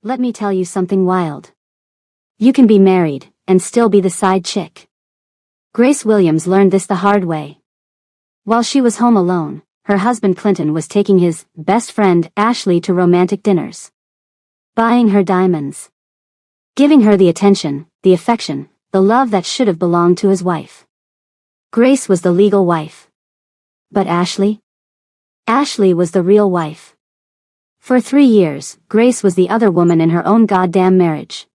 Let me tell you something wild. You can be married, and still be the side chick. Grace Williams learned this the hard way. While she was home alone, her husband Clinton was taking his best friend Ashley to romantic dinners. Buying her diamonds. Giving her the attention, the affection, the love that should have belonged to his wife. Grace was the legal wife. But Ashley? Ashley was the real wife. For 3 years, Grace was the other woman in her own goddamn marriage.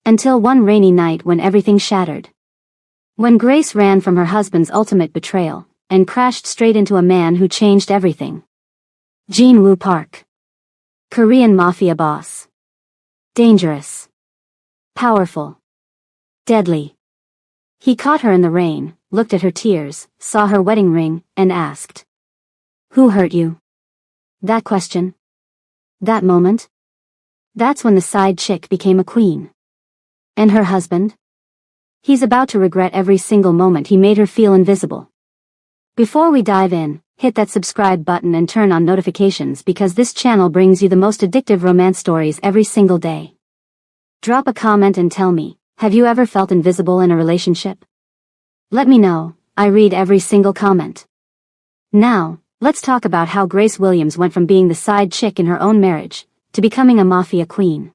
Until one rainy night when everything shattered. When Grace ran from her husband's ultimate betrayal, and crashed straight into a man who changed everything. Jin-Woo Park. Korean Mafia boss. Dangerous. Powerful. Deadly. He caught her in the rain, looked at her tears, saw her wedding ring, and asked. Who hurt you? That question. That moment? That's when the side chick became a queen. And her husband? He's about to regret every single moment he made her feel invisible. Before we dive in, hit that subscribe button and turn on notifications because this channel brings you the most addictive romance stories every single day. Drop a comment and tell me, have you ever felt invisible in a relationship? Let me know, I read every single comment. Now, let's talk about how Grace Williams went from being the side chick in her own marriage, to becoming a mafia queen.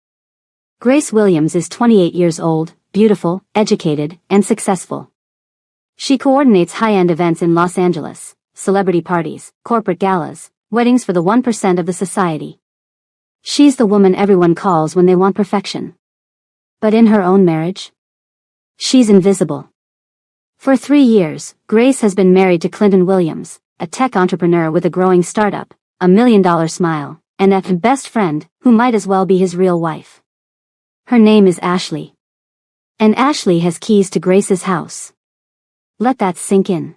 Grace Williams is 28 years old, beautiful, educated, and successful. She coordinates high-end events in Los Angeles, celebrity parties, corporate galas, weddings for the 1% of the society. She's the woman everyone calls when they want perfection. But in her own marriage? She's invisible. For 3 years, Grace has been married to Clinton Williams, a tech entrepreneur with a growing startup, $1 million smile, and a best friend, who might as well be his real wife. Her name is Ashley. And Ashley has keys to Grace's house. Let that sink in.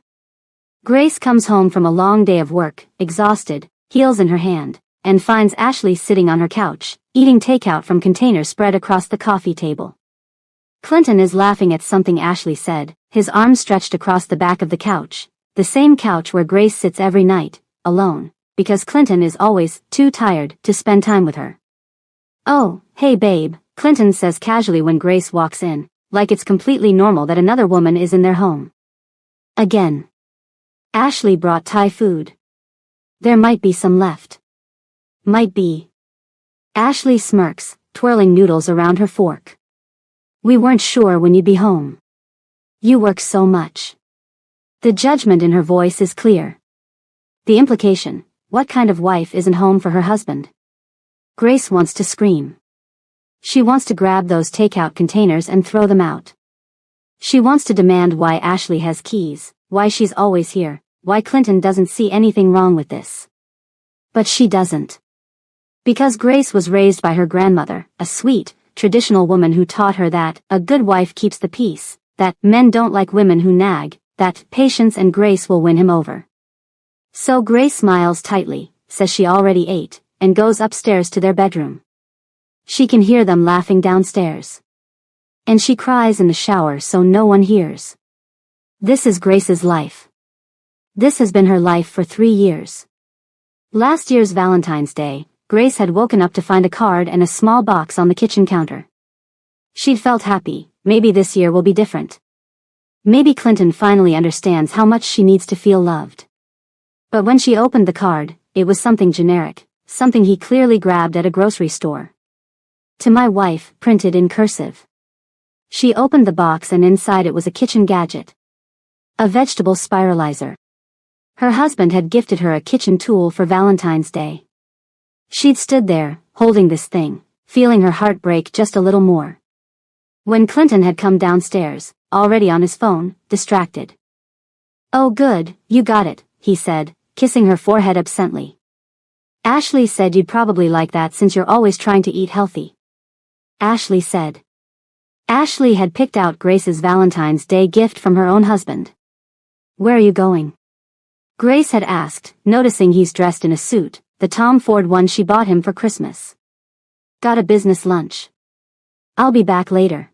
Grace comes home from a long day of work, exhausted, heels in her hand, and finds Ashley sitting on her couch, eating takeout from containers spread across the coffee table. Clinton is laughing at something Ashley said, his arms stretched across the back of the couch, the same couch where Grace sits every night, alone, because Clinton is always too tired to spend time with her. Oh, hey babe, Clinton says casually when Grace walks in, like it's completely normal that another woman is in their home. Again. Ashley brought Thai food. There might be some left. Might be. Ashley smirks, twirling noodles around her fork. We weren't sure when you'd be home. You work so much. The judgment in her voice is clear. The implication, what kind of wife isn't home for her husband? Grace wants to scream. She wants to grab those takeout containers and throw them out. She wants to demand why Ashley has keys, why she's always here, why Clinton doesn't see anything wrong with this. But she doesn't. Because Grace was raised by her grandmother, a sweet, traditional woman who taught her that a good wife keeps the peace, that men don't like women who nag, that patience and grace will win him over. So Grace smiles tightly, says she already ate, and goes upstairs to their bedroom. She can hear them laughing downstairs. And she cries in the shower so no one hears. This is Grace's life. This has been her life for 3 years. Last year's Valentine's Day, Grace had woken up to find a card and a small box on the kitchen counter. She'd felt happy, maybe this year will be different. Maybe Clinton finally understands how much she needs to feel loved. But when she opened the card, it was something generic, something he clearly grabbed at a grocery store. To my wife, printed in cursive. She opened the box and inside it was a kitchen gadget. A vegetable spiralizer. Her husband had gifted her a kitchen tool for Valentine's Day. She'd stood there, holding this thing, feeling her heart break just a little more. When Clinton had come downstairs, already on his phone, distracted. Oh good, you got it, he said, kissing her forehead absently. Ashley said you'd probably like that since you're always trying to eat healthy. Ashley said. Ashley had picked out Grace's Valentine's Day gift from her own husband. Where are you going? Grace had asked, noticing he's dressed in a suit, the Tom Ford one she bought him for Christmas. Got a business lunch. I'll be back later.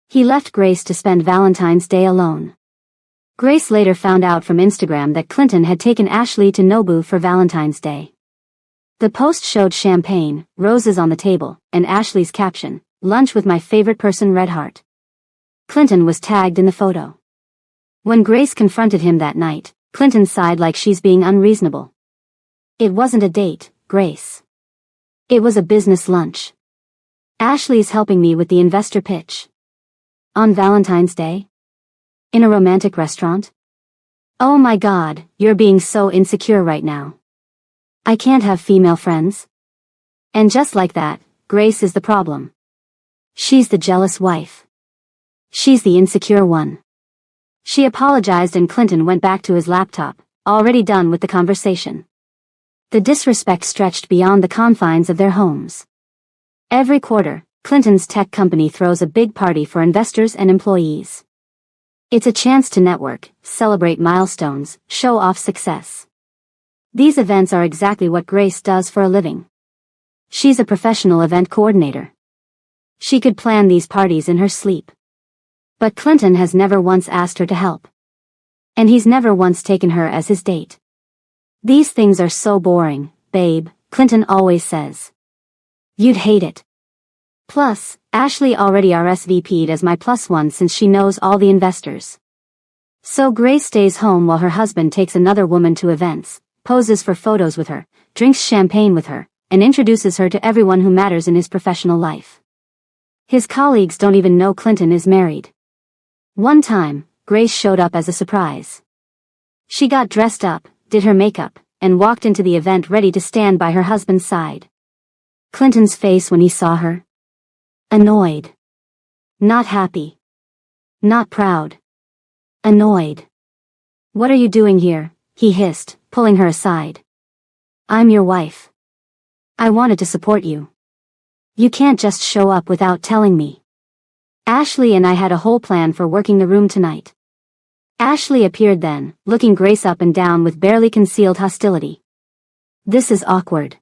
He left Grace to spend Valentine's Day alone. Grace later found out from Instagram that Clinton had taken Ashley to Nobu for Valentine's Day. The post showed champagne, roses on the table, and Ashley's caption, "Lunch with my favorite person, Red Heart." Clinton was tagged in the photo. When Grace confronted him that night, Clinton sighed like she's being unreasonable. It wasn't a date, Grace. It was a business lunch. Ashley's helping me with the investor pitch. On Valentine's Day? In a romantic restaurant? Oh my God, you're being so insecure right now. I can't have female friends. And just like that, Grace is the problem. She's the jealous wife. She's the insecure one. She apologized and Clinton went back to his laptop, already done with the conversation. The disrespect stretched beyond the confines of their homes. Every quarter, Clinton's tech company throws a big party for investors and employees. It's a chance to network, celebrate milestones, show off success. These events are exactly what Grace does for a living. She's a professional event coordinator. She could plan these parties in her sleep. But Clinton has never once asked her to help. And he's never once taken her as his date. These things are so boring, babe, Clinton always says. You'd hate it. Plus, Ashley already RSVP'd as my +1 since she knows all the investors. So Grace stays home while her husband takes another woman to events, poses for photos with her, drinks champagne with her, and introduces her to everyone who matters in his professional life. His colleagues don't even know Clinton is married. One time, Grace showed up as a surprise. She got dressed up, did her makeup, and walked into the event ready to stand by her husband's side. Clinton's face when he saw her? Annoyed. Not happy. Not proud. Annoyed. "What are you doing here?" he hissed, pulling her aside. "I'm your wife. I wanted to support you. You can't just show up without telling me. Ashley and I had a whole plan for working the room tonight." Ashley appeared then, looking Grace up and down with barely concealed hostility. "This is awkward.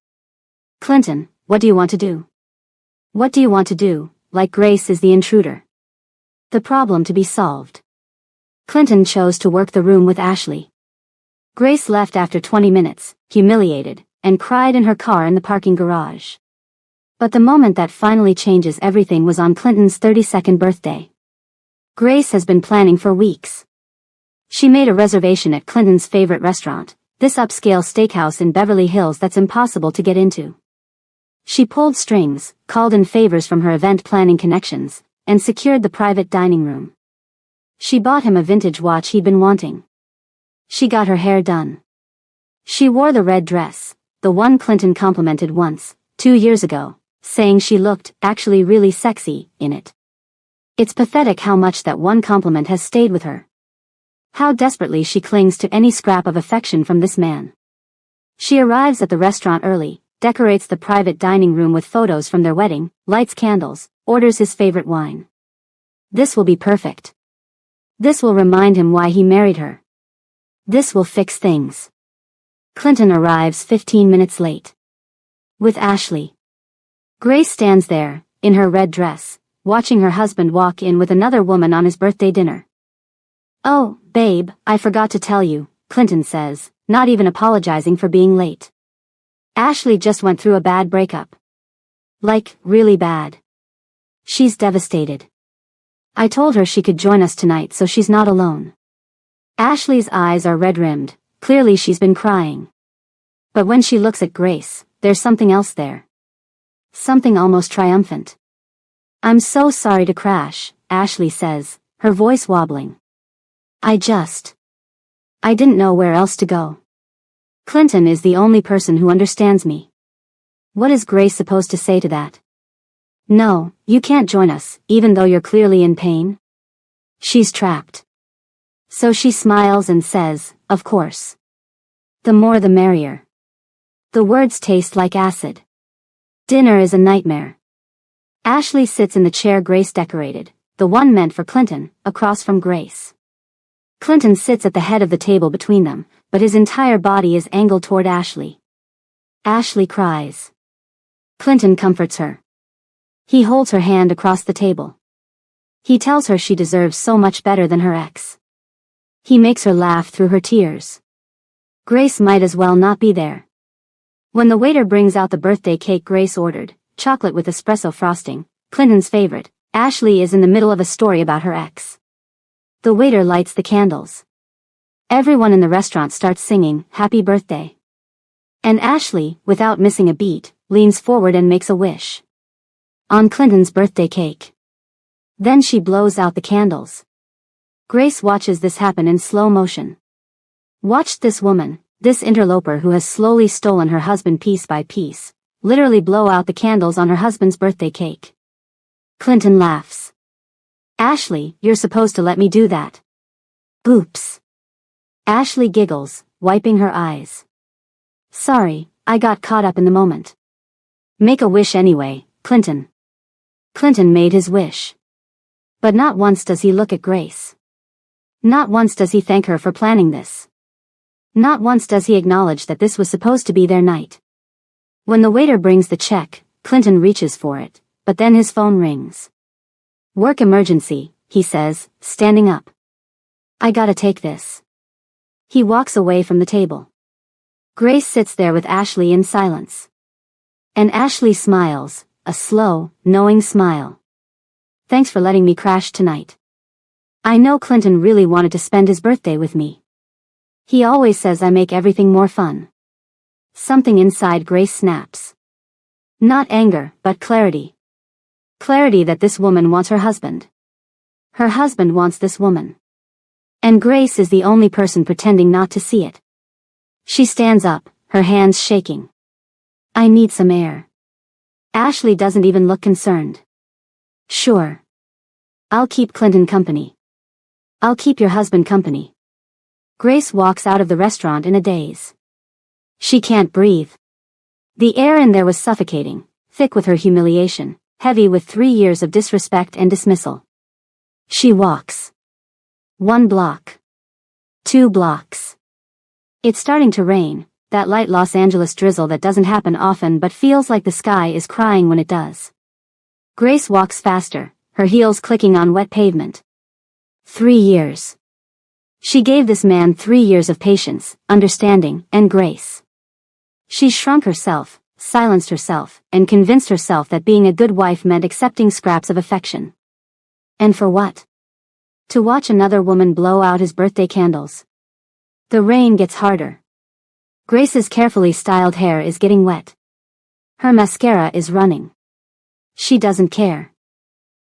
Clinton, what do you want to do?" "What do you want to do?" Like Grace is the intruder. The problem to be solved. Clinton chose to work the room with Ashley. Grace left after 20 minutes, humiliated, and cried in her car in the parking garage. But the moment that finally changes everything was on Clinton's 32nd birthday. Grace has been planning for weeks. She made a reservation at Clinton's favorite restaurant, this upscale steakhouse in Beverly Hills that's impossible to get into. She pulled strings, called in favors from her event planning connections, and secured the private dining room. She bought him a vintage watch he'd been wanting. She got her hair done. She wore the red dress, the one Clinton complimented once, 2 years ago, saying she looked, actually really sexy, in it. It's pathetic how much that one compliment has stayed with her. How desperately she clings to any scrap of affection from this man. She arrives at the restaurant early, decorates the private dining room with photos from their wedding, lights candles, orders his favorite wine. This will be perfect. This will remind him why he married her. This will fix things. Clinton arrives 15 minutes late. With Ashley. Grace stands there, in her red dress, watching her husband walk in with another woman on his birthday dinner. "Oh, babe, I forgot to tell you," Clinton says, not even apologizing for being late. "Ashley just went through a bad breakup. Like, really bad. She's devastated. I told her she could join us tonight so she's not alone." Ashley's eyes are red-rimmed, clearly she's been crying. But when she looks at Grace, there's something else there. Something almost triumphant. "I'm so sorry to crash," Ashley says, her voice wobbling. I didn't know where else to go. Clinton is the only person who understands me." What is Grace supposed to say to that? "No, you can't join us, even though you're clearly in pain?" She's trapped. So she smiles and says, "Of course. The more the merrier." The words taste like acid. Dinner is a nightmare. Ashley sits in the chair Grace decorated, the one meant for Clinton, across from Grace. Clinton sits at the head of the table between them, but his entire body is angled toward Ashley. Ashley cries. Clinton comforts her. He holds her hand across the table. He tells her she deserves so much better than her ex. He makes her laugh through her tears. Grace might as well not be there. When the waiter brings out the birthday cake Grace ordered, chocolate with espresso frosting, Clinton's favorite, Ashley is in the middle of a story about her ex. The waiter lights the candles. Everyone in the restaurant starts singing, "Happy Birthday." And Ashley, without missing a beat, leans forward and makes a wish on Clinton's birthday cake. Then she blows out the candles. Grace watches this happen in slow motion. Watched this woman, this interloper who has slowly stolen her husband piece by piece, literally blow out the candles on her husband's birthday cake. Clinton laughs. "Ashley, you're supposed to let me do that." "Oops." Ashley giggles, wiping her eyes. "Sorry, I got caught up in the moment." "Make a wish anyway, Clinton." Clinton made his wish. But not once does he look at Grace. Not once does he thank her for planning this. Not once does he acknowledge that this was supposed to be their night. When the waiter brings the check, Clinton reaches for it, but then his phone rings. "Work emergency," he says, standing up. "I gotta take this." He walks away from the table. Grace sits there with Ashley in silence. And Ashley smiles, a slow, knowing smile. "Thanks for letting me crash tonight. I know Clinton really wanted to spend his birthday with me. He always says I make everything more fun." Something inside Grace snaps. Not anger, but clarity. Clarity that this woman wants her husband. Her husband wants this woman. And Grace is the only person pretending not to see it. She stands up, her hands shaking. "I need some air." Ashley doesn't even look concerned. "Sure. I'll keep Clinton company. I'll keep your husband company." Grace walks out of the restaurant in a daze. She can't breathe. The air in there was suffocating, thick with her humiliation, heavy with 3 years of disrespect and dismissal. She walks. 1 block. 2 blocks. It's starting to rain, that light Los Angeles drizzle that doesn't happen often but feels like the sky is crying when it does. Grace walks faster, her heels clicking on wet pavement. 3 years. She gave this man 3 years of patience, understanding, and grace. She shrunk herself, silenced herself, and convinced herself that being a good wife meant accepting scraps of affection. And for what? To watch another woman blow out his birthday candles. The rain gets harder. Grace's carefully styled hair is getting wet. Her mascara is running. She doesn't care.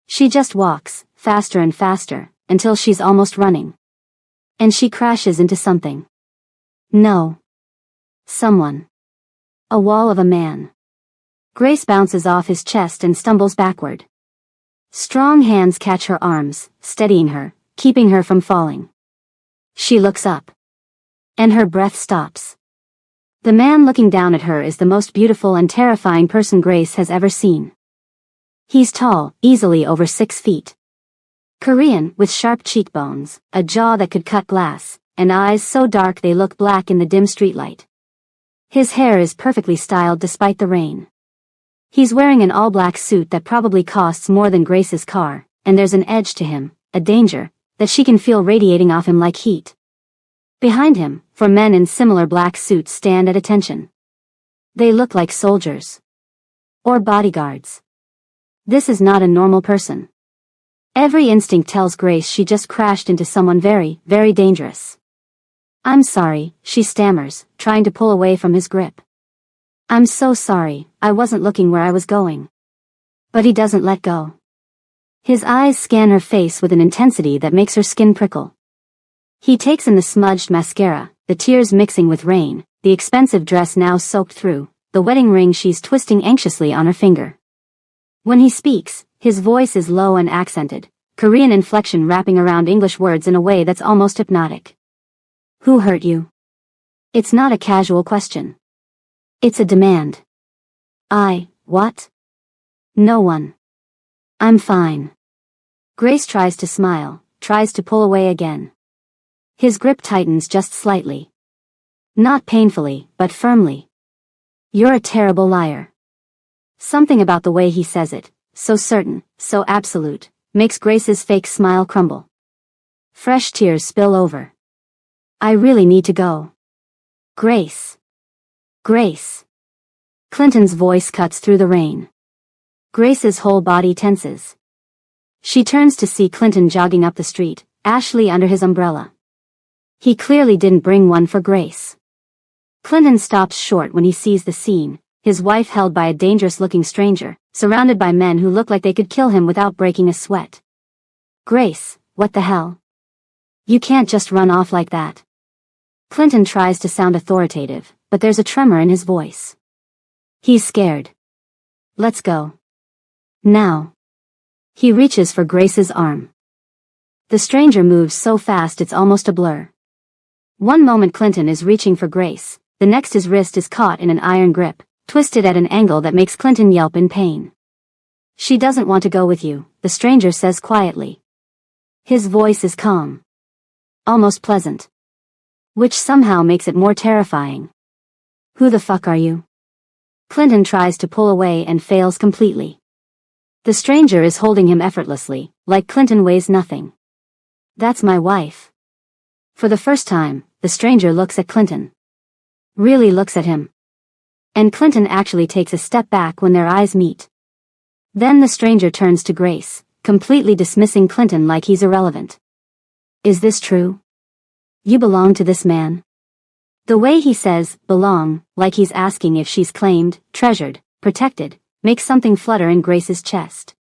She just walks, faster and faster, until she's almost running. And she crashes into something. No. Someone. A wall of a man. Grace bounces off his chest and stumbles backward. Strong hands catch her arms, steadying her, keeping her from falling. She looks up. And her breath stops. The man looking down at her is the most beautiful and terrifying person Grace has ever seen. He's tall, easily over 6 feet. Korean, with sharp cheekbones, a jaw that could cut glass, and eyes so dark they look black in the dim streetlight. His hair is perfectly styled despite the rain. He's wearing an all-black suit that probably costs more than Grace's car, and there's an edge to him, a danger, that she can feel radiating off him like heat. Behind him, 4 men in similar black suits stand at attention. They look like soldiers. Or bodyguards. This is not a normal person. Every instinct tells Grace she just crashed into someone very, very dangerous. "I'm sorry," she stammers, trying to pull away from his grip. "I'm so sorry, I wasn't looking where I was going." But he doesn't let go. His eyes scan her face with an intensity that makes her skin prickle. He takes in the smudged mascara, the tears mixing with rain, the expensive dress now soaked through, the wedding ring she's twisting anxiously on her finger. When he speaks, his voice is low and accented, Korean inflection wrapping around English words in a way that's almost hypnotic. "Who hurt you?" It's not a casual question. It's a demand. What? No one. I'm fine. Grace tries to smile, tries to pull away again. His grip tightens just slightly. Not painfully, but firmly. "You're a terrible liar." Something about the way he says it, so certain, so absolute, makes Grace's fake smile crumble. Fresh tears spill over. "I really need to go." Grace. Grace. Clinton's voice cuts through the rain. Grace's whole body tenses. She turns to see Clinton jogging up the street, Ashley under his umbrella. He clearly didn't bring one for Grace. Clinton stops short when he sees the scene, his wife held by a dangerous-looking stranger, surrounded by men who look like they could kill him without breaking a sweat. Grace, what the hell? You can't just run off like that. Clinton tries to sound authoritative, but there's a tremor in his voice. He's scared. Let's go. Now. He reaches for Grace's arm. The stranger moves so fast it's almost a blur. One moment Clinton is reaching for Grace, the next his wrist is caught in an iron grip, twisted at an angle that makes Clinton yelp in pain. She doesn't want to go with you, the stranger says quietly. His voice is calm. Almost pleasant. Which somehow makes it more terrifying. Who the fuck are you? Clinton tries to pull away and fails completely. The stranger is holding him effortlessly, like Clinton weighs nothing. That's my wife. For the first time, the stranger looks at Clinton. Really looks at him. And Clinton actually takes a step back when their eyes meet. Then the stranger turns to Grace, completely dismissing Clinton like he's irrelevant. Is this true? You belong to this man? The way he says, belong, like he's asking if she's claimed, treasured, protected, makes something flutter in Grace's chest.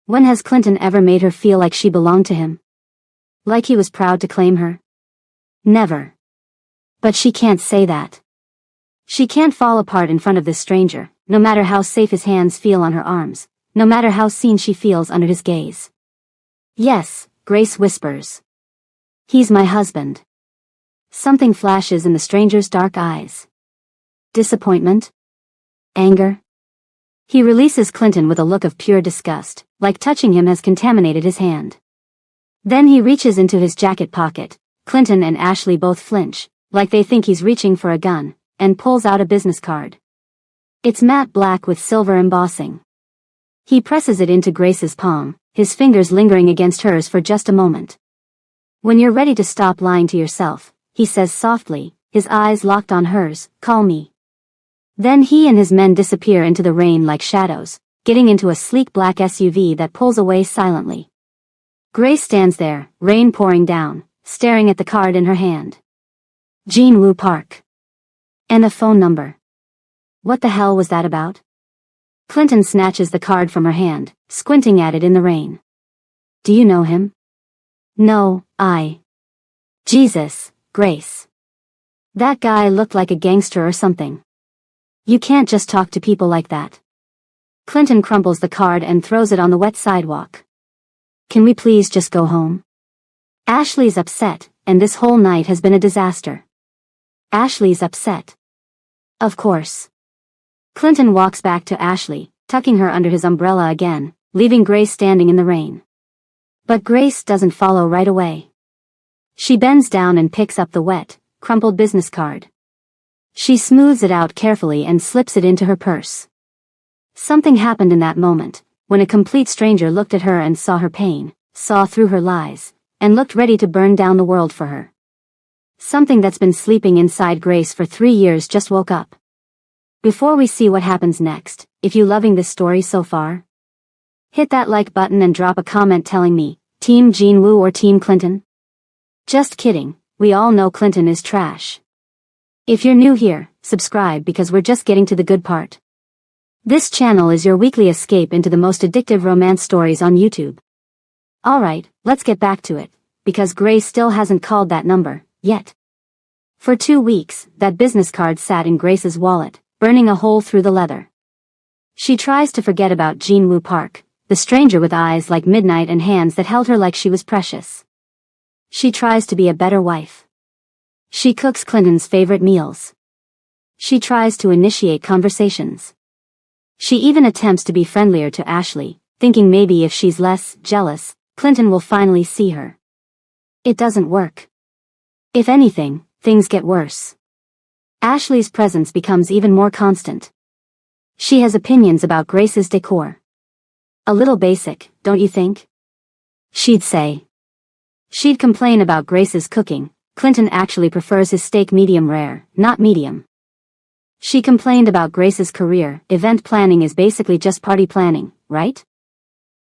When has Clinton ever made her feel like she belonged to him? Like he was proud to claim her? Never. But she can't say that. She can't fall apart in front of this stranger, no matter how safe his hands feel on her arms, no matter how seen she feels under his gaze. Yes, Grace whispers. He's my husband. Something flashes in the stranger's dark eyes. Disappointment? Anger? He releases Clinton with a look of pure disgust, like touching him has contaminated his hand. Then he reaches into his jacket pocket. Clinton and Ashley both flinch, like they think he's reaching for a gun, and pulls out a business card. It's matte black with silver embossing. He presses it into Grace's palm, his fingers lingering against hers for just a moment. When you're ready to stop lying to yourself, he says softly, his eyes locked on hers, call me. Then he and his men disappear into the rain like shadows, getting into a sleek black SUV that pulls away silently. Grace stands there, rain pouring down, staring at the card in her hand. Jinwoo Park. And a phone number. What the hell was that about? Clinton snatches the card from her hand, squinting at it in the rain. Do you know him? No, Jesus, Grace. That guy looked like a gangster or something. You can't just talk to people like that. Clinton crumples the card and throws it on the wet sidewalk. Can we please just go home? Ashley's upset, and this whole night has been a disaster. Ashley's upset. Of course. Clinton walks back to Ashley, tucking her under his umbrella again, leaving Grace standing in the rain. But Grace doesn't follow right away. She bends down and picks up the wet, crumpled business card. She smooths it out carefully and slips it into her purse. Something happened in that moment, when a complete stranger looked at her and saw her pain, saw through her lies, and looked ready to burn down the world for her. Something that's been sleeping inside Grace for 3 years just woke up. Before we see what happens next, if you loving this story so far, hit that like button and drop a comment telling me, Team Jinwoo or Team Clinton? Just kidding, we all know Clinton is trash. If you're new here, subscribe because we're just getting to the good part. This channel is your weekly escape into the most addictive romance stories on YouTube. Alright, let's get back to it, because Grace still hasn't called that number, yet. For 2 weeks, that business card sat in Grace's wallet, burning a hole through the leather. She tries to forget about Jinwoo Park, the stranger with eyes like midnight and hands that held her like she was precious. She tries to be a better wife. She cooks Clinton's favorite meals. She tries to initiate conversations. She even attempts to be friendlier to Ashley, thinking maybe if she's less jealous, Clinton will finally see her. It doesn't work. If anything, things get worse. Ashley's presence becomes even more constant. She has opinions about Grace's decor. A little basic, don't you think? She'd say. She'd complain about Grace's cooking. Clinton actually prefers his steak medium rare, not medium. She complained about Grace's career. Event planning is basically just party planning, right?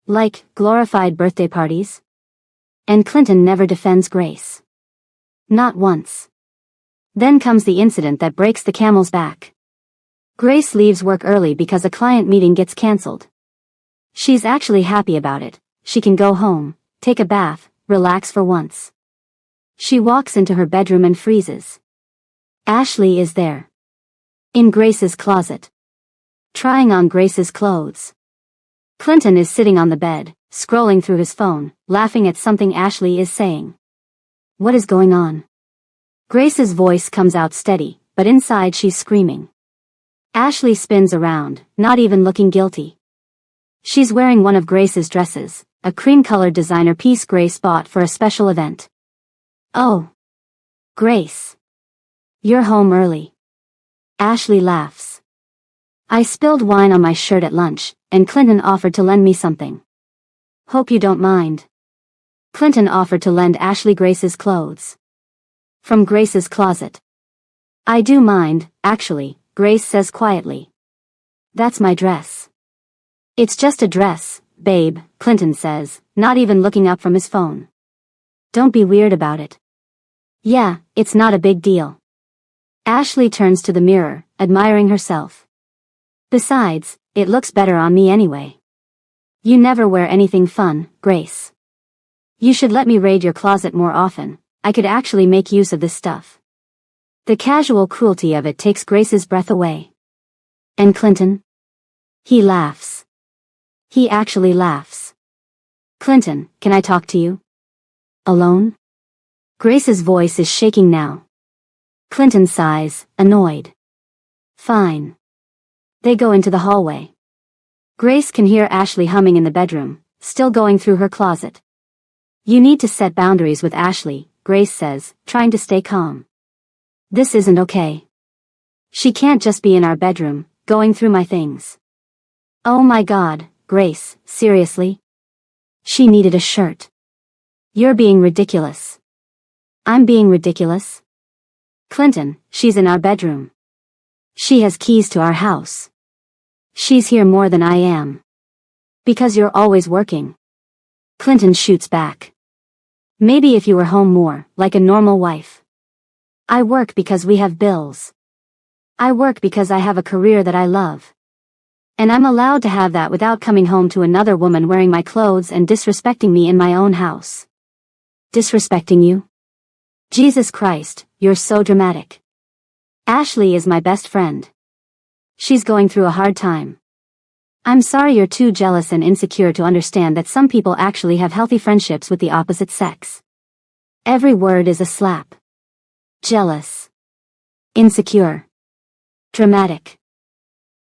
Like, glorified birthday parties? And Clinton never defends Grace. Not once. Then comes the incident that breaks the camel's back. Grace leaves work early because a client meeting gets cancelled. She's actually happy about it. She can go home, take a bath, relax for once. She walks into her bedroom and freezes. Ashley is there. In Grace's closet. Trying on Grace's clothes. Clinton is sitting on the bed, scrolling through his phone, laughing at something Ashley is saying. What is going on? Grace's voice comes out steady, but inside she's screaming. Ashley spins around, not even looking guilty. She's wearing one of Grace's dresses, a cream-colored designer piece Grace bought for a special event. Oh. Grace. You're home early. Ashley laughs. I spilled wine on my shirt at lunch, and Clinton offered to lend me something. Hope you don't mind. Clinton offered to lend Ashley Grace's clothes. From Grace's closet. I do mind, actually, Grace says quietly. That's my dress. It's just a dress, babe, Clinton says, not even looking up from his phone. Don't be weird about it. Yeah, it's not a big deal. Ashley turns to the mirror, admiring herself. Besides, it looks better on me anyway. You never wear anything fun, Grace. You should let me raid your closet more often. I could actually make use of this stuff. The casual cruelty of it takes Grace's breath away. And Clinton? He laughs. He actually laughs. Clinton, can I talk to you? Alone? Grace's voice is shaking now. Clinton sighs, annoyed. Fine. They go into the hallway. Grace can hear Ashley humming in the bedroom, still going through her closet. You need to set boundaries with Ashley, Grace says, trying to stay calm. This isn't okay. She can't just be in our bedroom, going through my things. Oh my God, Grace, seriously? She needed a shirt. You're being ridiculous. I'm being ridiculous? Clinton, she's in our bedroom. She has keys to our house. She's here more than I am. Because you're always working. Clinton shoots back. Maybe if you were home more, like a normal wife. I work because we have bills. I work because I have a career that I love. And I'm allowed to have that without coming home to another woman wearing my clothes and disrespecting me in my own house. Disrespecting you? Jesus Christ, you're so dramatic. Ashley is my best friend. She's going through a hard time. I'm sorry you're too jealous and insecure to understand that some people actually have healthy friendships with the opposite sex. Every word is a slap. Jealous. Insecure. Dramatic.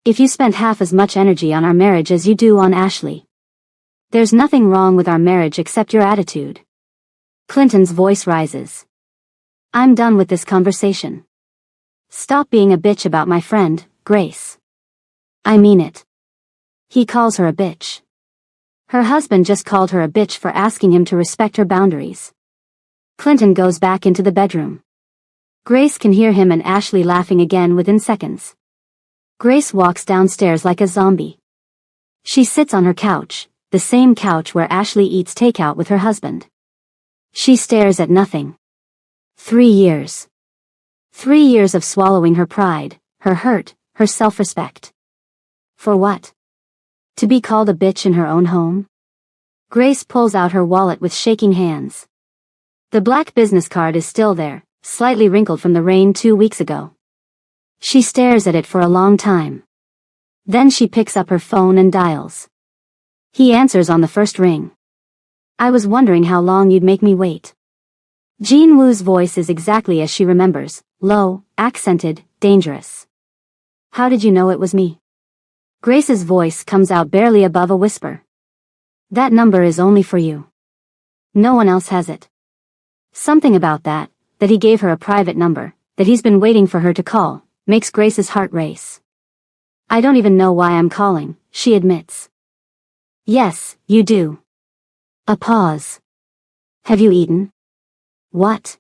If you spent half as much energy on our marriage as you do on Ashley. There's nothing wrong with our marriage except your attitude. Clinton's voice rises. I'm done with this conversation. Stop being a bitch about my friend, Grace. I mean it. He calls her a bitch. Her husband just called her a bitch for asking him to respect her boundaries. Clinton goes back into the bedroom. Grace can hear him and Ashley laughing again within seconds. Grace walks downstairs like a zombie. She sits on her couch, the same couch where Ashley eats takeout with her husband. She stares at nothing. 3 years. 3 years of swallowing her pride, her hurt, her self-respect. For what? To be called a bitch in her own home? Grace pulls out her wallet with shaking hands. The black business card is still there, slightly wrinkled from the rain 2 weeks ago. She stares at it for a long time. Then she picks up her phone and dials. He answers on the first ring. I was wondering how long you'd make me wait. Jean Wu's voice is exactly as she remembers, low, accented, dangerous. How did you know it was me? Grace's voice comes out barely above a whisper. That number is only for you. No one else has it. Something about that he gave her a private number, that he's been waiting for her to call, makes Grace's heart race. I don't even know why I'm calling, she admits. Yes, you do. A pause. Have you eaten? What?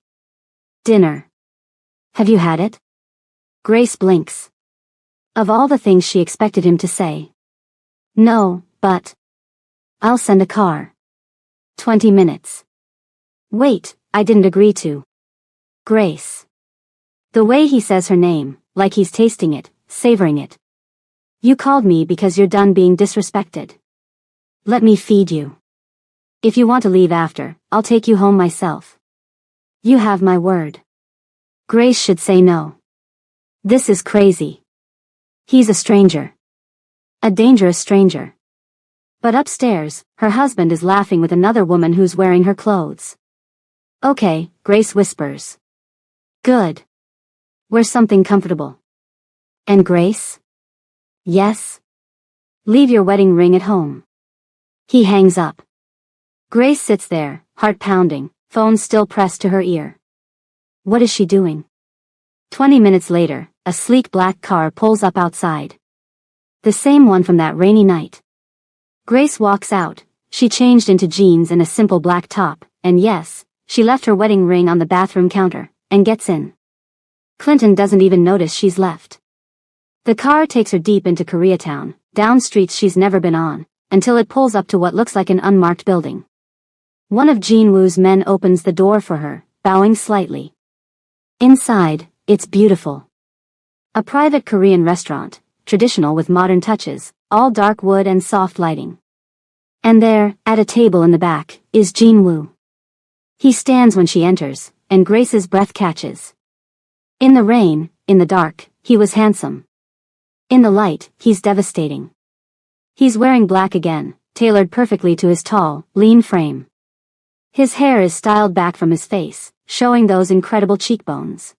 Dinner. Have you had it? Grace blinks. Of all the things she expected him to say. No, but... I'll send a car. 20 minutes. Wait, I didn't agree to. Grace. The way he says her name, like he's tasting it, savoring it. You called me because you're done being disrespected. Let me feed you. If you want to leave after, I'll take you home myself. You have my word. Grace should say no. This is crazy. He's a stranger. A dangerous stranger. But upstairs, her husband is laughing with another woman who's wearing her clothes. Okay, Grace whispers. Good. Wear something comfortable. And Grace? Yes? Leave your wedding ring at home. He hangs up. Grace sits there, heart pounding, phone still pressed to her ear. What is she doing? 20 minutes later, a sleek black car pulls up outside. The same one from that rainy night. Grace walks out. She changed into jeans and a simple black top, and yes, she left her wedding ring on the bathroom counter, and gets in. Clinton doesn't even notice she's left. The car takes her deep into Koreatown, down streets she's never been on, until it pulls up to what looks like an unmarked building. One of Jin-woo's men opens the door for her, bowing slightly. Inside, it's beautiful. A private Korean restaurant, traditional with modern touches, all dark wood and soft lighting. And there, at a table in the back, is Jin-woo. He stands when she enters, and Grace's breath catches. In the rain, in the dark, he was handsome. In the light, he's devastating. He's wearing black again, tailored perfectly to his tall, lean frame. His hair is styled back from his face, showing those incredible cheekbones.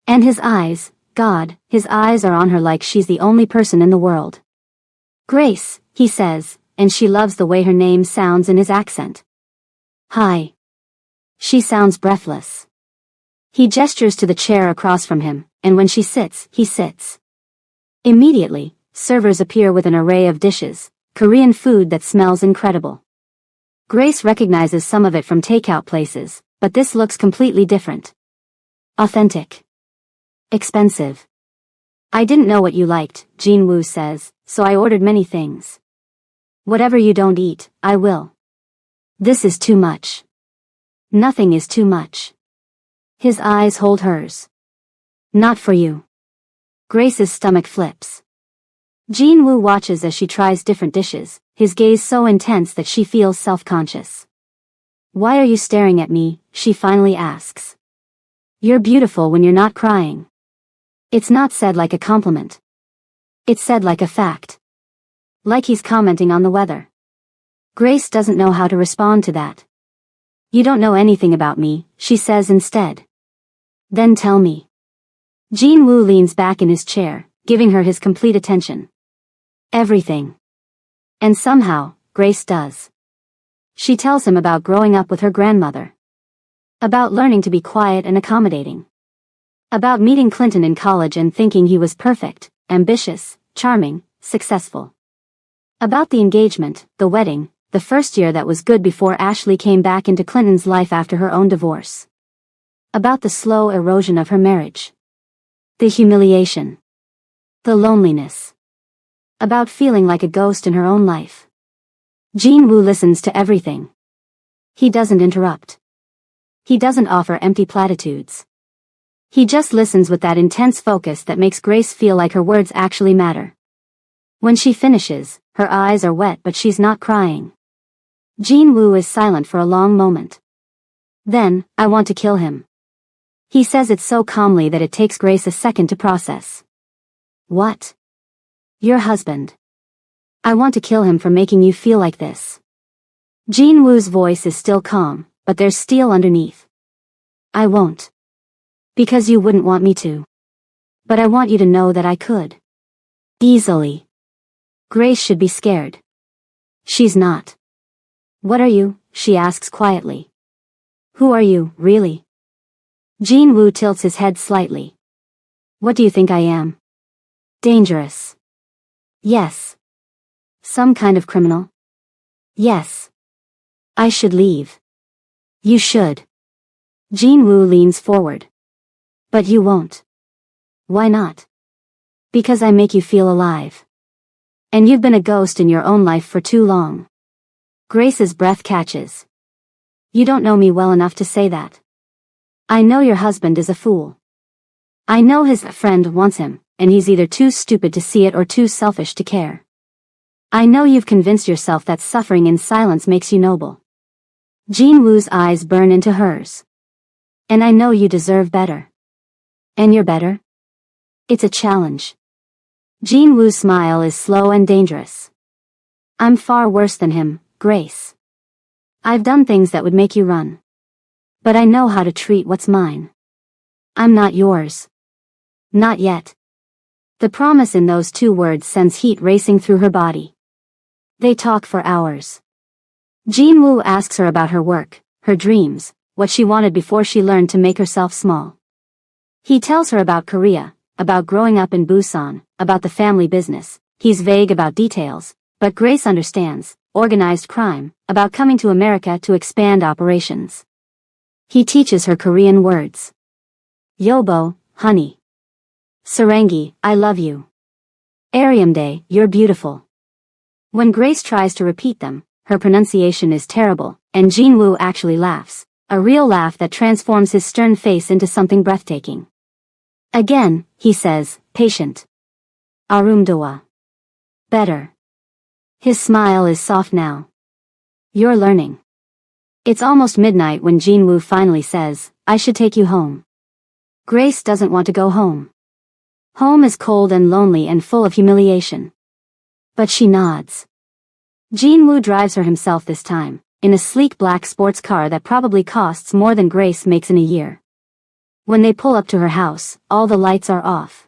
And his eyes, God, his eyes are on her like she's the only person in the world. Grace, he says, and she loves the way her name sounds in his accent. Hi. She sounds breathless. He gestures to the chair across from him, and when she sits, he sits. Immediately, servers appear with an array of dishes, Korean food that smells incredible. Grace recognizes some of it from takeout places, but this looks completely different. Authentic. Expensive. I didn't know what you liked, Jin-woo says, so I ordered many things. Whatever you don't eat, I will. This is too much. Nothing is too much. His eyes hold hers. Not for you. Grace's stomach flips. Jin-woo watches as she tries different dishes, his gaze so intense that she feels self-conscious. Why are you staring at me? She finally asks. You're beautiful when you're not crying. It's not said like a compliment. It's said like a fact. Like he's commenting on the weather. Grace doesn't know how to respond to that. You don't know anything about me, she says instead. Then tell me. Jin-woo leans back in his chair, giving her his complete attention. Everything. And somehow, Grace does. She tells him about growing up with her grandmother. About learning to be quiet and accommodating. About meeting Clinton in college and thinking he was perfect, ambitious, charming, successful. About the engagement, the wedding, the first year that was good before Ashley came back into Clinton's life after her own divorce. About the slow erosion of her marriage. The humiliation. The loneliness. About feeling like a ghost in her own life. Jin-woo listens to everything. He doesn't interrupt. He doesn't offer empty platitudes. He just listens with that intense focus that makes Grace feel like her words actually matter. When she finishes, her eyes are wet but she's not crying. Jin-woo is silent for a long moment. Then, I want to kill him. He says it so calmly that it takes Grace a second to process. What? Your husband. I want to kill him for making you feel like this. Jin-woo's voice is still calm, but there's steel underneath. I won't. Because you wouldn't want me to. But I want you to know that I could. Easily. Grace should be scared. She's not. What are you? She asks quietly. Who are you, really? Jin-woo tilts his head slightly. What do you think I am? Dangerous. Yes. Some kind of criminal? Yes. I should leave. You should. Jin-woo leans forward. But you won't. Why not? Because I make you feel alive. And you've been a ghost in your own life for too long. Grace's breath catches. You don't know me well enough to say that. I know your husband is a fool. I know his friend wants him, and he's either too stupid to see it or too selfish to care. I know you've convinced yourself that suffering in silence makes you noble. Jean Woo's eyes burn into hers. And I know you deserve better. And you're better? It's a challenge. Jean Woo's smile is slow and dangerous. I'm far worse than him, Grace. I've done things that would make you run. But I know how to treat what's mine. I'm not yours. Not yet. The promise in those two words sends heat racing through her body. They talk for hours. Jean Woo asks her about her work, her dreams, what she wanted before she learned to make herself small. He tells her about Korea, about growing up in Busan, about the family business. He's vague about details, but Grace understands. Organized crime, about coming to America to expand operations. He teaches her Korean words. Yobo, honey. Sarangi, I love you. Ariamde, you're beautiful. When Grace tries to repeat them, her pronunciation is terrible, and Jean Woo actually laughs, a real laugh that transforms his stern face into something breathtaking. Again, he says, patient. Arumdawa. Better. His smile is soft now. You're learning. It's almost midnight when Jean Woo finally says, I should take you home. Grace doesn't want to go home. Home is cold and lonely and full of humiliation. But she nods. Jean Woo drives her himself this time, in a sleek black sports car that probably costs more than Grace makes in a year. When they pull up to her house, all the lights are off.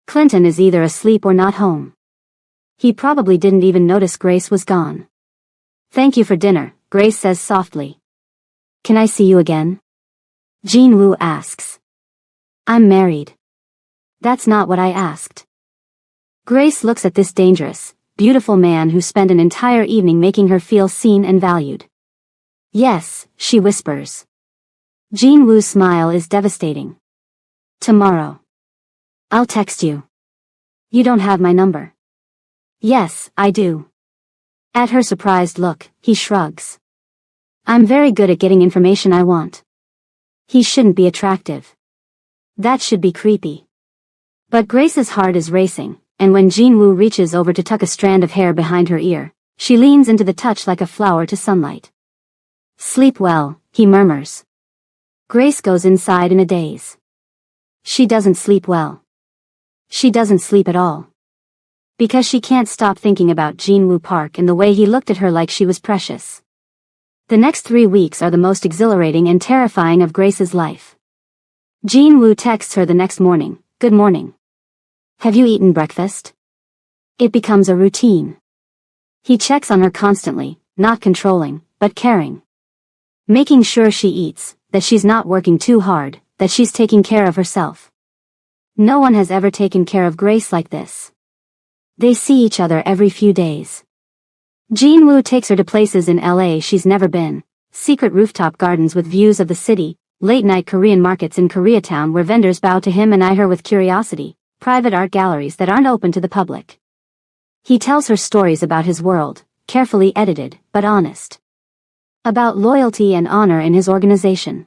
Clinton is either asleep or not home. He probably didn't even notice Grace was gone. Thank you for dinner, Grace says softly. Can I see you again? Jean Woo asks. I'm married. That's not what I asked. Grace looks at this dangerous, beautiful man who spent an entire evening making her feel seen and valued. Yes, she whispers. Jean Woo's smile is devastating. Tomorrow. I'll text you. You don't have my number. Yes, I do. At her surprised look, he shrugs. I'm very good at getting information I want. He shouldn't be attractive. That should be creepy. But Grace's heart is racing, and when Jean Woo reaches over to tuck a strand of hair behind her ear, she leans into the touch like a flower to sunlight. Sleep well, he murmurs. Grace goes inside in a daze. She doesn't sleep well. She doesn't sleep at all. Because she can't stop thinking about Jean Woo Park and the way he looked at her like she was precious. The next 3 weeks are the most exhilarating and terrifying of Grace's life. Jean Woo texts her the next morning, good morning. Have you eaten breakfast? It becomes a routine. He checks on her constantly, not controlling, but caring. Making sure she eats, that she's not working too hard, that she's taking care of herself. No one has ever taken care of Grace like this. They see each other every few days. Jean Woo takes her to places in LA she's never been, secret rooftop gardens with views of the city, late-night Korean markets in Koreatown where vendors bow to him and eye her with curiosity, private art galleries that aren't open to the public. He tells her stories about his world, carefully edited, but honest. About loyalty and honor in his organization.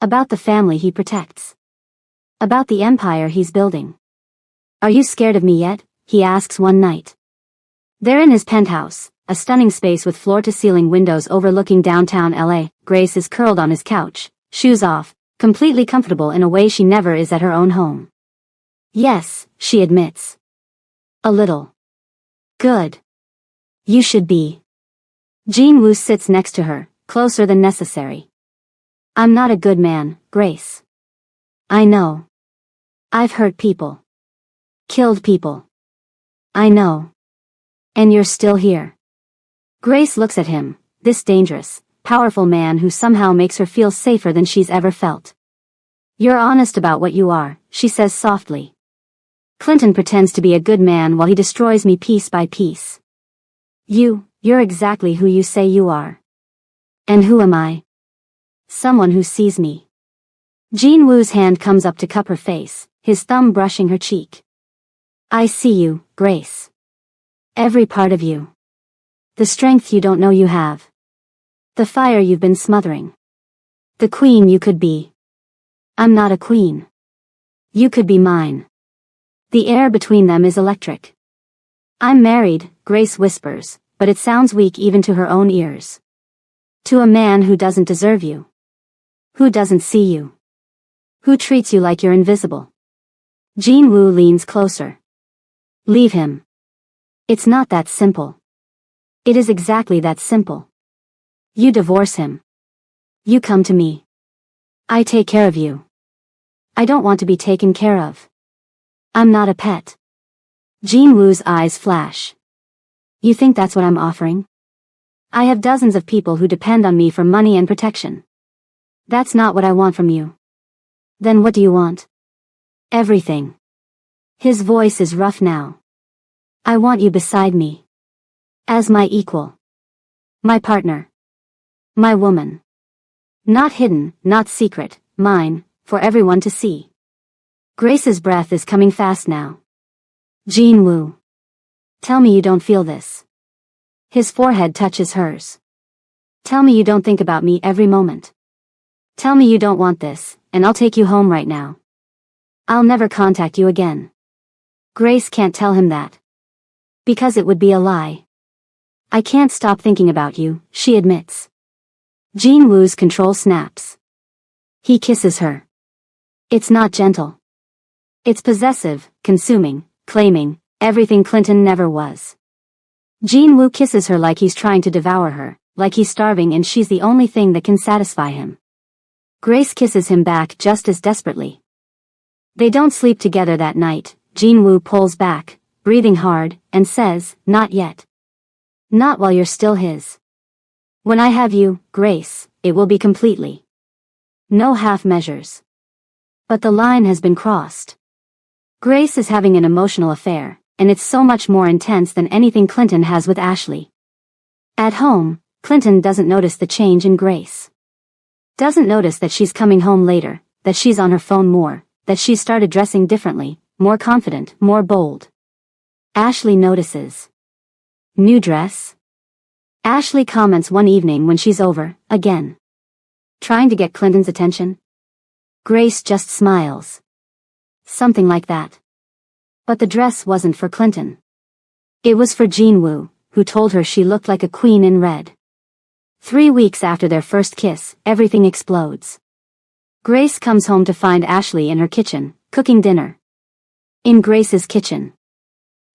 About the family he protects. About the empire he's building. Are you scared of me yet? He asks one night. They're in his penthouse, a stunning space with floor-to-ceiling windows overlooking downtown LA. Grace is curled on his couch, shoes off, completely comfortable in a way she never is at her own home. Yes, she admits. A little. Good. You should be. Jean Woo sits next to her, closer than necessary. I'm not a good man, Grace. I know. I've hurt people. Killed people. I know. And you're still here. Grace looks at him, this dangerous, powerful man who somehow makes her feel safer than she's ever felt. You're honest about what you are, she says softly. Clinton pretends to be a good man while he destroys me piece by piece. You're exactly who you say you are. And who am I? Someone who sees me. Jean Woo's hand comes up to cup her face, his thumb brushing her cheek. I see you, Grace. Every part of you. The strength you don't know you have. The fire you've been smothering. The queen you could be. I'm not a queen. You could be mine. The air between them is electric. I'm married, Grace whispers, but it sounds weak even to her own ears. To a man who doesn't deserve you. Who doesn't see you. Who treats you like you're invisible. Jean Wu leans closer. Leave him. It's not that simple. It is exactly that simple. You divorce him. You come to me. I take care of you. I don't want to be taken care of. I'm not a pet. Jean Wu's eyes flash. You think that's what I'm offering? I have dozens of people who depend on me for money and protection. That's not what I want from you. Then what do you want? Everything. His voice is rough now. I want you beside me. As my equal. My partner. My woman. Not hidden, not secret, mine, for everyone to see. Grace's breath is coming fast now. Jean Wu. Tell me you don't feel this. His forehead touches hers. Tell me you don't think about me every moment. Tell me you don't want this, and I'll take you home right now. I'll never contact you again. Grace can't tell him that. Because it would be a lie. I can't stop thinking about you, she admits. Jean Wu's control snaps. He kisses her. It's not gentle. It's possessive, consuming, claiming, everything Clinton never was. Jean Wu kisses her like he's trying to devour her, like he's starving and she's the only thing that can satisfy him. Grace kisses him back just as desperately. They don't sleep together that night. Jean Wu pulls back, breathing hard, and says, not yet. Not while you're still his. When I have you, Grace, it will be completely. No half measures. But the line has been crossed. Grace is having an emotional affair, and it's so much more intense than anything Clinton has with Ashley. At home, Clinton doesn't notice the change in Grace. Doesn't notice that she's coming home later, that she's on her phone more, that she's started dressing differently, more confident, more bold. Ashley notices. New dress? Ashley comments one evening when she's over, again. Trying to get Clinton's attention? Grace just smiles. Something like that. But the dress wasn't for Clinton. It was for Jean Wu, who told her she looked like a queen in red. 3 weeks after their first kiss, everything explodes. Grace comes home to find Ashley in her kitchen, cooking dinner. In Grace's kitchen.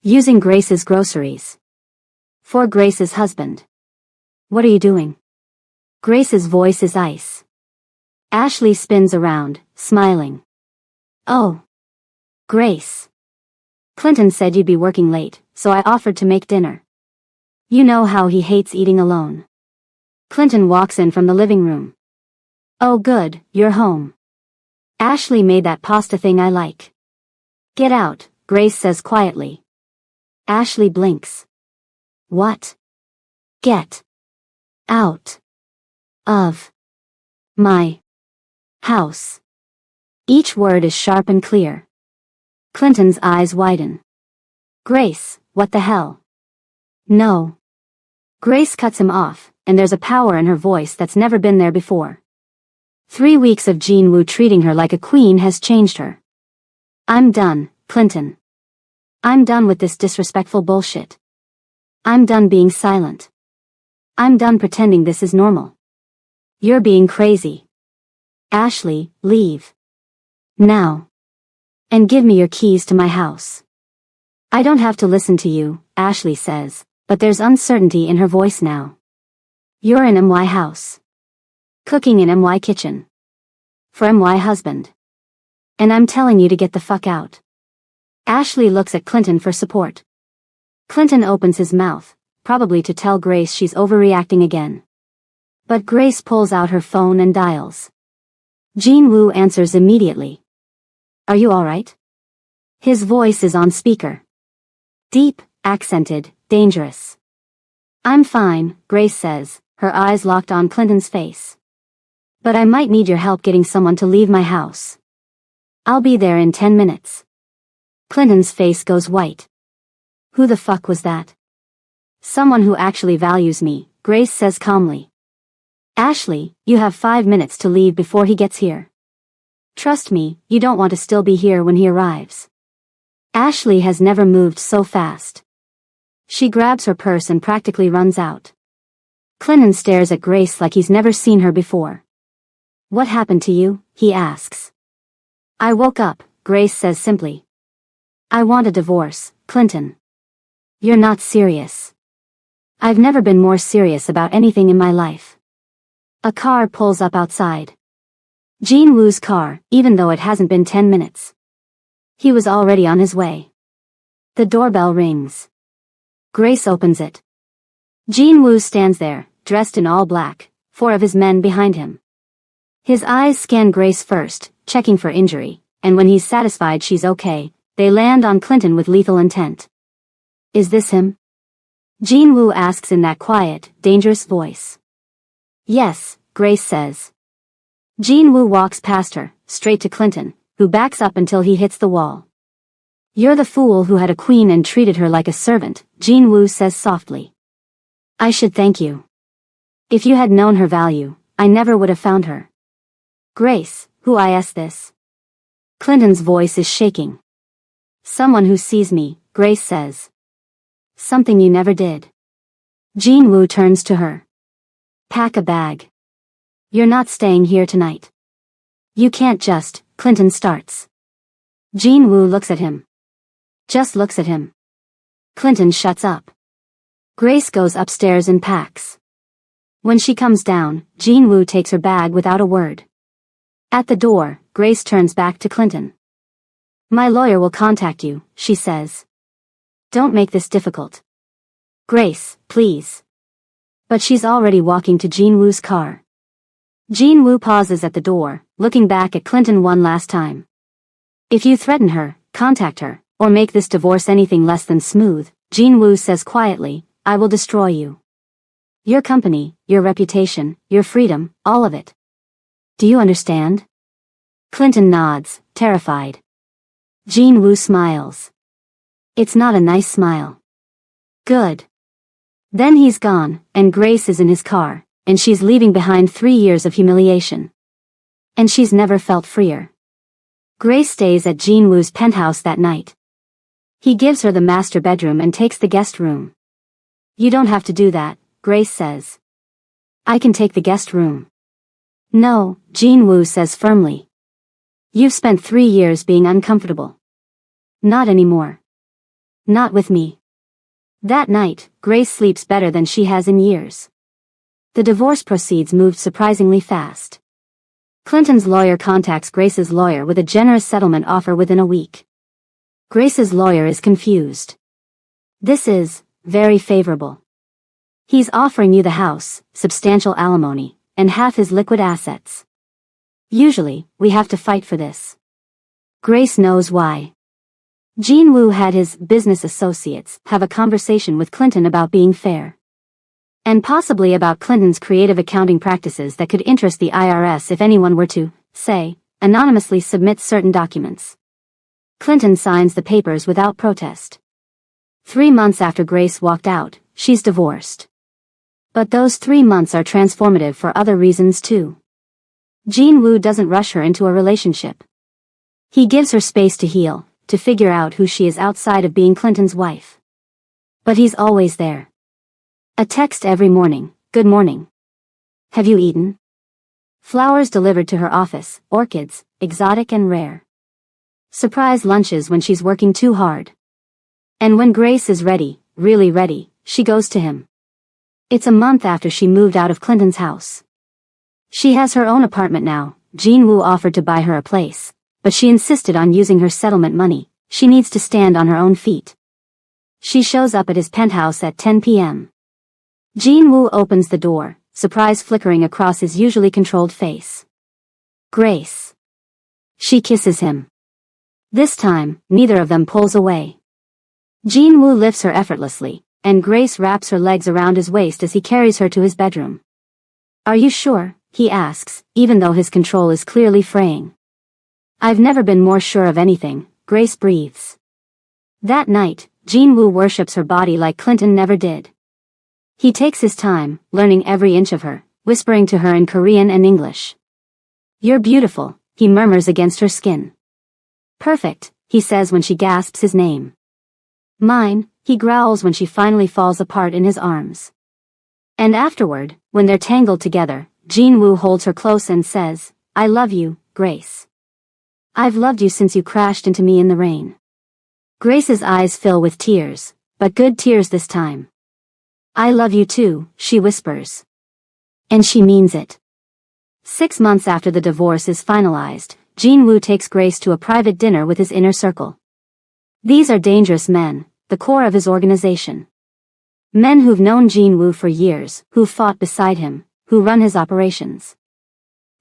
Using Grace's groceries. For Grace's husband. What are you doing? Grace's voice is ice. Ashley spins around, smiling. Oh. Grace. Clinton said you'd be working late, so I offered to make dinner. You know how he hates eating alone. Clinton walks in from the living room. Oh good, you're home. Ashley made that pasta thing I like. Get out, Grace says quietly. Ashley blinks. What? Get out of my house. Each word is sharp and clear. Clinton's eyes widen. Grace, what the hell? No. Grace cuts him off, and there's a power in her voice that's never been there before. 3 weeks of Jean Wu treating her like a queen has changed her. I'm done, Clinton. I'm done with this disrespectful bullshit. I'm done being silent. I'm done pretending this is normal. You're being crazy. Ashley, leave. Now. And give me your keys to my house. I don't have to listen to you, Ashley says, but there's uncertainty in her voice now. You're in MY house. Cooking in MY kitchen. For MY husband. And I'm telling you to get the fuck out. Ashley looks at Clinton for support. Clinton opens his mouth, probably to tell Grace she's overreacting again. But Grace pulls out her phone and dials. Jean Wu answers immediately. Are you alright? His voice is on speaker. Deep, accented, dangerous. I'm fine, Grace says, her eyes locked on Clinton's face. But I might need your help getting someone to leave my house. I'll be there in 10 minutes. Clinton's face goes white. Who the fuck was that? Someone who actually values me, Grace says calmly. Ashley, you have 5 minutes to leave before he gets here. Trust me, you don't want to still be here when he arrives. Ashley has never moved so fast. She grabs her purse and practically runs out. Clinton stares at Grace like he's never seen her before. What happened to you? He asks. I woke up, Grace says simply. I want a divorce, Clinton. You're not serious. I've never been more serious about anything in my life. A car pulls up outside. Jean Woo's car, even though it hasn't been 10 minutes. He was already on his way. The doorbell rings. Grace opens it. Jean Woo stands there, dressed in all black, 4 of his men behind him. His eyes scan Grace first, checking for injury, and when he's satisfied she's okay, they land on Clinton with lethal intent. Is this him? Jean Woo asks in that quiet, dangerous voice. Yes, Grace says. Jean Woo walks past her, straight to Clinton, who backs up until he hits the wall. You're the fool who had a queen and treated her like a servant, Jean Woo says softly. I should thank you. If you had known her value, I never would have found her. Grace, who is this? Clinton's voice is shaking. Someone who sees me, Grace says. Something you never did. Jean Woo turns to her. Pack a bag. You're not staying here tonight. You can't just, Clinton starts. Jean Woo looks at him. Just looks at him. Clinton shuts up. Grace goes upstairs and packs. When she comes down, Jean Woo takes her bag without a word. At the door, Grace turns back to Clinton. My lawyer will contact you, she says. Don't make this difficult. Grace, please. But she's already walking to Jean Woo's car. Jean Woo pauses at the door, looking back at Clinton one last time. If you threaten her, contact her, or make this divorce anything less than smooth, Jean Woo says quietly, I will destroy you. Your company, your reputation, your freedom, all of it. Do you understand? Clinton nods, terrified. Jean Woo smiles. It's not a nice smile. Good. Then he's gone, and Grace is in his car, and she's leaving behind 3 years of humiliation. And she's never felt freer. Grace stays at Jean Woo's penthouse that night. He gives her the master bedroom and takes the guest room. You don't have to do that, Grace says. I can take the guest room. No, Jean Woo says firmly. You've spent 3 years being uncomfortable. Not anymore. Not with me. That night, Grace sleeps better than she has in years. The divorce proceeds moved surprisingly fast. Clinton's lawyer contacts Grace's lawyer with a generous settlement offer within a week. Grace's lawyer is confused. This is very favorable. He's offering you the house, substantial alimony, and half his liquid assets. Usually, we have to fight for this. Grace knows why. Jean Woo had his business associates have a conversation with Clinton about being fair. And possibly about Clinton's creative accounting practices that could interest the IRS if anyone were to, say, anonymously submit certain documents. Clinton signs the papers without protest. 3 months after Grace walked out, she's divorced. But those 3 months are transformative for other reasons too. Jean Woo doesn't rush her into a relationship. He gives her space to heal, to figure out who she is outside of being Clinton's wife. But he's always there. A text every morning, good morning. Have you eaten? Flowers delivered to her office, orchids, exotic and rare. Surprise lunches when she's working too hard. And when Grace is ready, really ready, she goes to him. It's a month after she moved out of Clinton's house. She has her own apartment now. Jean Woo offered to buy her a place, but she insisted on using her settlement money. She needs to stand on her own feet. She shows up at his penthouse at 10 p.m. Jean Woo opens the door, surprise flickering across his usually controlled face. Grace. She kisses him. This time, neither of them pulls away. Jean Woo lifts her effortlessly, and Grace wraps her legs around his waist as he carries her to his bedroom. Are you sure? He asks, even though his control is clearly fraying. I've never been more sure of anything, Grace breathes. That night, Jin-woo worships her body like Clinton never did. He takes his time, learning every inch of her, whispering to her in Korean and English. "You're beautiful," he murmurs against her skin. "Perfect," he says when she gasps his name. "Mine," he growls when she finally falls apart in his arms. And afterward, when they're tangled together, Jin-woo holds her close and says, "I love you, Grace. I've loved you since you crashed into me in the rain." Grace's eyes fill with tears, but good tears this time. "I love you too," she whispers. And she means it. 6 months after the divorce is finalized, Jin-woo takes Grace to a private dinner with his inner circle. These are dangerous men, the core of his organization. Men who've known Jin-woo for years, who've fought beside him, who run his operations.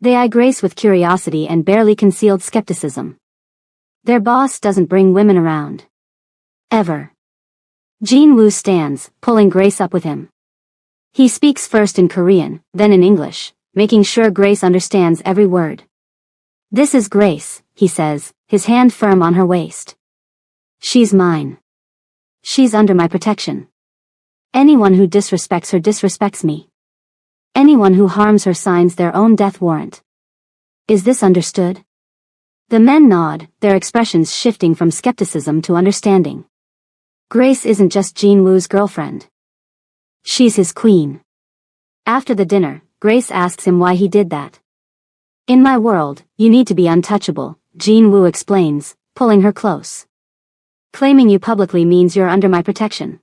They eye Grace with curiosity and barely concealed skepticism. Their boss doesn't bring women around. Ever. Jin-woo stands, pulling Grace up with him. He speaks first in Korean, then in English, making sure Grace understands every word. "This is Grace," he says, his hand firm on her waist. "She's mine. She's under my protection. Anyone who disrespects her disrespects me. Anyone who harms her signs their own death warrant. Is this understood?" The men nod, their expressions shifting from skepticism to understanding. Grace isn't just Jin-woo's girlfriend. She's his queen. After the dinner, Grace asks him why he did that. "In my world, you need to be untouchable," Jin-woo explains, pulling her close. "Claiming you publicly means you're under my protection.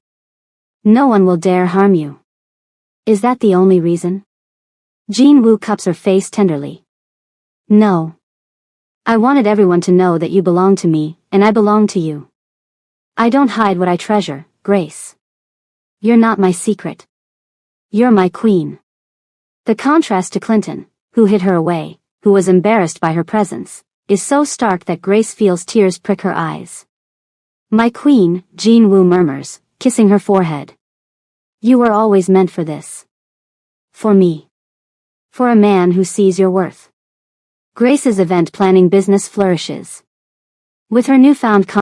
No one will dare harm you." "Is that the only reason?" Jin-woo cups her face tenderly. "No. I wanted everyone to know that you belong to me, and I belong to you. I don't hide what I treasure, Grace. You're not my secret. You're my queen." The contrast to Clinton, who hid her away, who was embarrassed by her presence, is so stark that Grace feels tears prick her eyes. "My queen," Jin-woo murmurs, kissing her forehead. "You were always meant for this. For me. For a man who sees your worth." Grace's event planning business flourishes. With her newfound